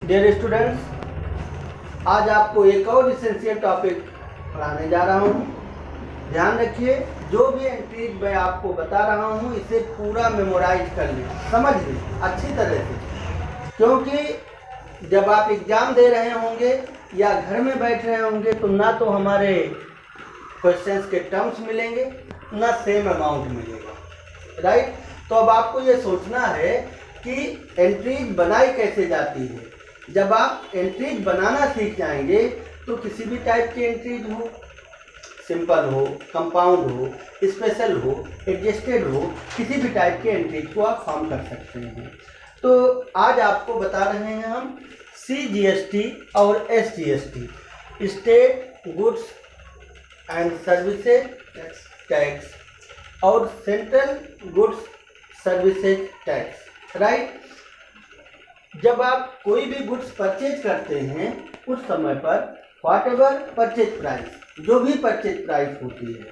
Dear students, आज आपको एक और इसेंशियल टॉपिक पढ़ाने जा रहा हूँ। ध्यान रखिए, जो भी एंट्रीज मैं आपको बता रहा हूँ इसे पूरा मेमोराइज कर लें, समझ लें अच्छी तरह से, क्योंकि जब आप एग्ज़ाम दे रहे होंगे या घर में बैठ रहे होंगे तो ना तो हमारे क्वेश्चंस के टर्म्स मिलेंगे ना सेम अमाउंट मिलेगा, राइट। तो अब आपको ये सोचना है कि एंट्रीज बनाई कैसे जाती है। जब आप एंट्रीज बनाना सीख जाएंगे तो किसी भी टाइप की एंट्रीज हो, सिंपल हो, कंपाउंड हो, स्पेशल हो, एडजस्टेड हो, किसी भी टाइप की एंट्रीज को आप फॉर्म कर सकते हैं। तो आज आपको बता रहे हैं हम CGST और SGST, state goods and services tax और central goods services tax, right. जब आप कोई भी गुड्स परचेज करते हैं उस समय पर व्हाटएवर परचेज प्राइस, जो भी परचेज प्राइस होती है,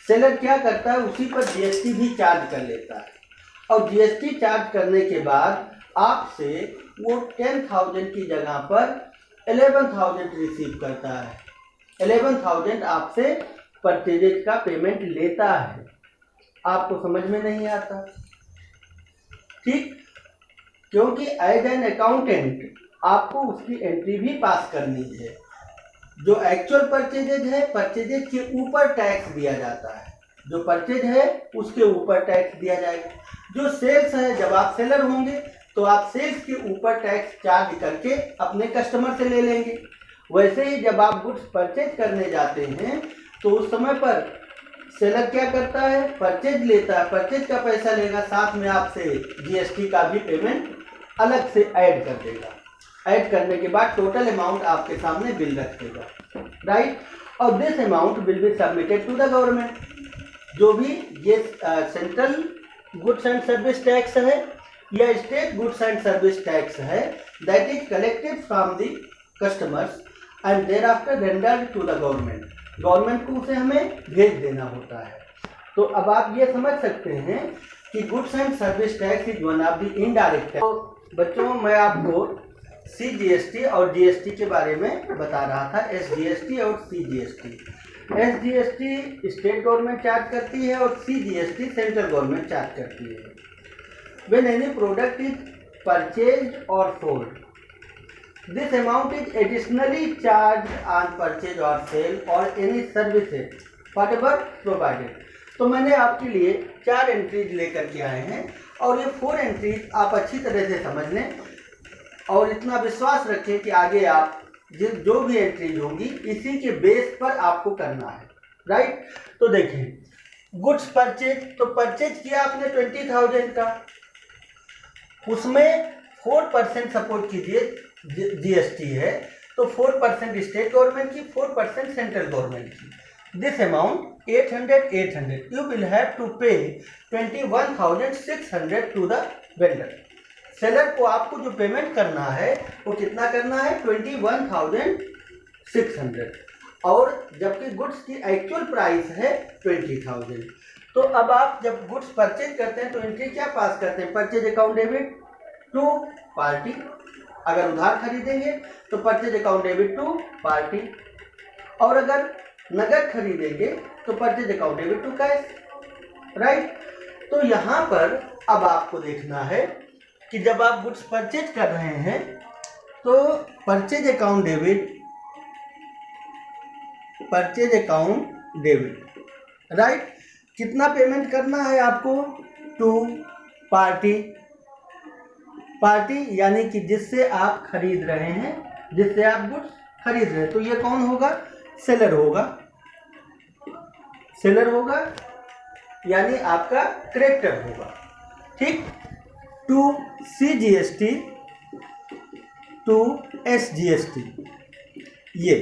सेलर क्या करता है उसी पर GST भी चार्ज कर लेता है, और GST चार्ज करने के बाद आपसे वो 10,000 की जगह पर 11,000 रिसीव करता है। 11,000 आपसे परचेजेज का पेमेंट लेता है। आपको समझ में नहीं आता, ठीक, क्योंकि एज एन अकाउंटेंट आपको उसकी एंट्री भी पास करनी है। जो एक्चुअल परचेजेज है, परचेजेज के ऊपर टैक्स दिया जाता है, जो परचेज है उसके ऊपर टैक्स दिया जाएगा। जो सेल्स है, जब आप सेलर होंगे तो आप सेल्स के ऊपर टैक्स चार्ज करके अपने कस्टमर से ले लेंगे। वैसे ही जब आप गुड्स परचेज करने जाते हैं तो उस समय पर सेलर क्या करता है, परचेज लेता है, परचेज का पैसा लेगा, साथ में आपसे GST का भी पेमेंट अलग से ऐड कर देगा। ऐड करने के बाद टोटल अमाउंट आपके सामने बिल रख देगा, राइट। और this amount will be submitted to the government. जो भी ये central goods and service tax है या state goods and service tax है, that is collected from the customers and thereafter rendered to the government. Government को उसे हमें भेज देना होता है। तो अब आप ये समझ सकते हैं कि goods and service tax is one of the indirect tax. तो बच्चों, मैं आपको CGST और GST के बारे में बता रहा था, SGST और CGST। SGST state government charge करती है और CGST सेंट्रल गवर्नमेंट चार्ज करती है। When any product is purchased or sold, this amount is additionally charged on purchase or sale or any services whatever provided। तो मैंने आपके लिए 4 एंट्रीज लेकर के आए हैं और ये 4 एंट्रीज आप अच्छी तरह से समझ लें और इतना विश्वास रखें कि आगे आप जो भी एंट्रीज होंगी इसी के बेस पर आपको करना है, राइट। तो देखिए, गुड्स परचेज, तो परचेज किया आपने 20,000 का, उसमें 4% सपोर्ट कीजिए GST है, तो 4% स्टेट गवर्नमेंट की, 4% सेंट्रल गवर्नमेंट की। This amount 800 you will have to pay 21,600 to the vendor. Seller को आपको जो पेमेंट करना है वो कितना करना है, 21,600, और जबकि गुड्स की एक्चुअल प्राइस है 20,000। तो अब आप जब गुड्स परचेज करते हैं तो एंट्री क्या पास करते हैं, purchase account debit to party. अगर उधार खरीदेंगे तो purchase account debit to party, और अगर नगद खरीदेंगे तो purchase account debit to cash, right. तो यहाँ पर अब आपको देखना है कि जब आप गुड्स परचेज कर रहे हैं तो परचेज अकाउंट डेबिट, राइट। कितना पेमेंट करना है आपको, टू पार्टी यानी कि जिससे आप खरीद रहे हैं, जिससे आप गुड्स खरीद रहे हैं। तो ये कौन होगा, सेलर होगा, यानी आपका क्रेडिटर होगा, ठीक। टू CGST टू SGST, ये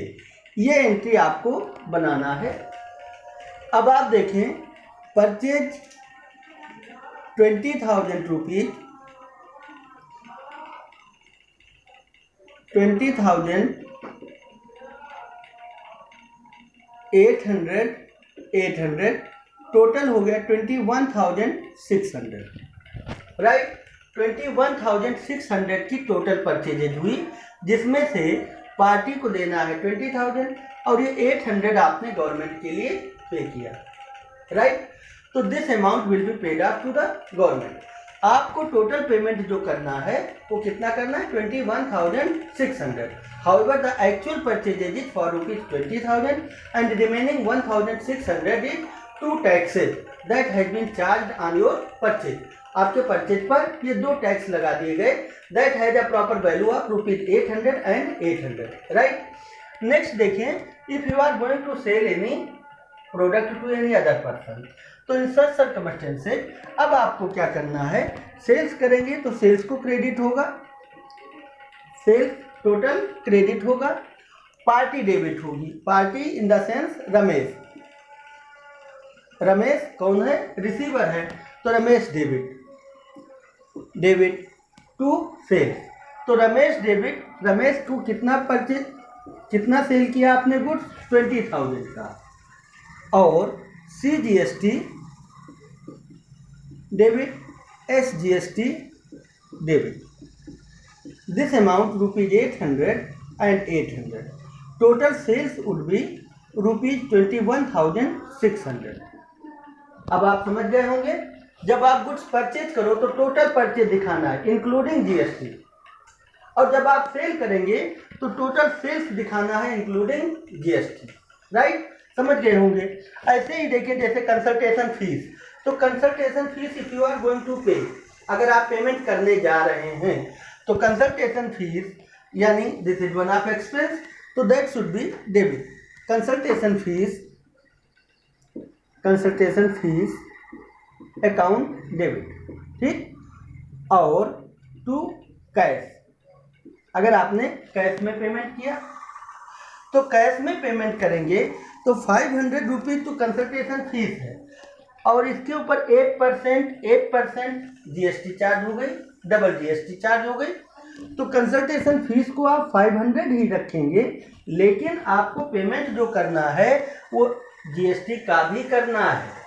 एंट्री आपको बनाना है। अब आप देखें, परचेज 20,000 रुपीज, 800 टोटल हो गया 21,600, राइट। 21,600 की टोटल परचेजेज हुई, जिसमें से पार्टी को देना है 20,000 और ये 800 आपने गवर्नमेंट के लिए पे किया, राइट। तो this amount will be paid up to the government. आपको टोटल पेमेंट जो करना है वो कितना करना है, 21,600। However the actual purchases is for ₹20,000 and remaining 1,600 is 2 taxes that has been charged on your purchase. आपके परचेज पर ये 2 टैक्स लगा दिए गए, that has a proper value of ₹800 and 800, right. Next देखें, if you are going to cell any product to any other person, तो in such circumstances अब आपको क्या करना है, सेल्स करेंगे तो सेल्स को क्रेडिट होगा, सेल्स टोटल क्रेडिट होगा, पार्टी डेबिट होगी, party in the sense Ramesh, Ramesh कौन है, रिसीवर है, तो रमेश डेबिट टू सेल्स, तो रमेश डेबिट, रमेश टू कितना सेल किया आपने गुड्स, 20,000 का, और CGST debit, SGST debit, this amount ₹800 and 800, total sales would be ₹21,600। अब आप समझ गए होंगे, जब आप गुड्स परचेज करो तो टोटल परचेज दिखाना है इंक्लूडिंग GST, और जब आप सेल करेंगे तो टोटल सेल्स दिखाना है इंक्लूडिंग GST, राइट। समझ गए होंगे। ऐसे ही देखिए, जैसे कंसल्टेशन फीस, तो consultation fees if you are going to pay, अगर आप पेमेंट करने जा रहे हैं तो कंसल्टेशन फीस यानी this is one of expense, तो that should be debit. Consultation fees account debit, ठीक। और टू कैश, अगर आपने कैश में पेमेंट किया तो कैश में पेमेंट करेंगे तो 500 रुपीज तो कंसल्टेशन फीस है, और इसके ऊपर 8% GST चार्ज हो गई, डबल GST चार्ज हो गई, तो कंसल्टेशन फीस को आप 500 ही रखेंगे, लेकिन आपको पेमेंट जो करना है वो GST का भी करना है।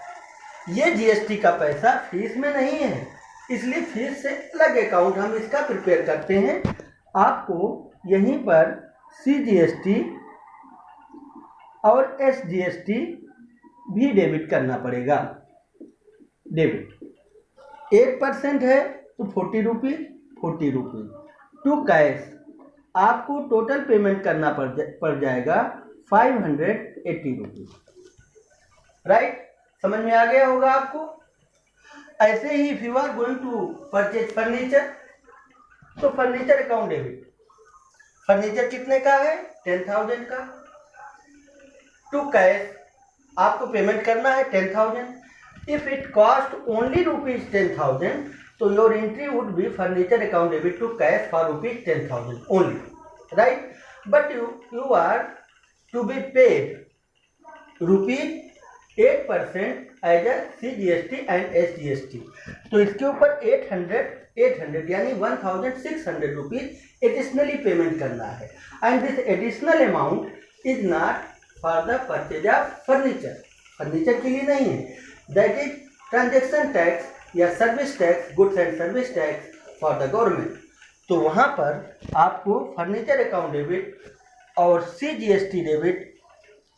ये GST का पैसा फीस में नहीं है, इसलिए फीस से अलग अकाउंट हम इसका प्रिपेयर करते हैं। आपको यहीं पर CGST और SGST भी डेबिट करना पड़ेगा। डेबिट 8% है तो 40 रुपीज टू कैश, आपको टोटल पेमेंट करना पड़ जाएगा 580 रुपीज, राइट। समझ में आ गया होगा आपको। ऐसे ही if you are going to purchase furniture, तो फर्नीचर अकाउंट डेबिट, फर्नीचर कितने का है, 10,000 का, टू कैश आपको पेमेंट करना है 10,000। इफ इट कॉस्ट ओनली ₹10,000, तो your entry would be furniture account debit to cash for ₹10,000 only, right. But you are to be paid ₹8% as a CGST and SGST, तो इसके ऊपर 800 यानी 1,600 रुपीज एडिशनली पेमेंट करना है, and this additional amount is not for the purchase of furniture के लिए नहीं है, दैट इज ट्रांजेक्शन टैक्स या service tax, goods and service tax for the government. तो वहाँ पर आपको फर्नीचर अकाउंट डेबिट और CGST debit,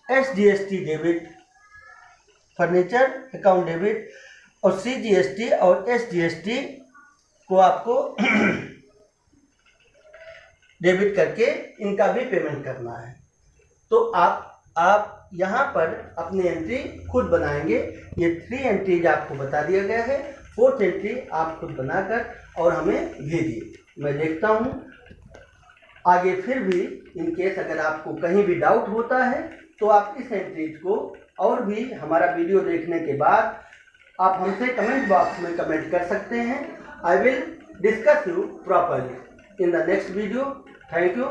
SGST debit, furniture account debit और CGST और SGST को आपको डेबिट करके इनका भी पेमेंट करना है। तो आप यहाँ पर अपनी एंट्री खुद बनाएंगे। ये 3 एंट्रीज आपको बता दिया गया है, 4th एंट्री आप खुद बनाकर और हमें भेजिए, मैं देखता हूँ। आगे फिर भी इन केस अगर आपको कहीं भी डाउट होता है तो आप इस एंट्रीज को और भी हमारा वीडियो देखने के बाद आप हमसे कमेंट बॉक्स में कमेंट कर सकते हैं। I will discuss you properly in the next video. Thank you.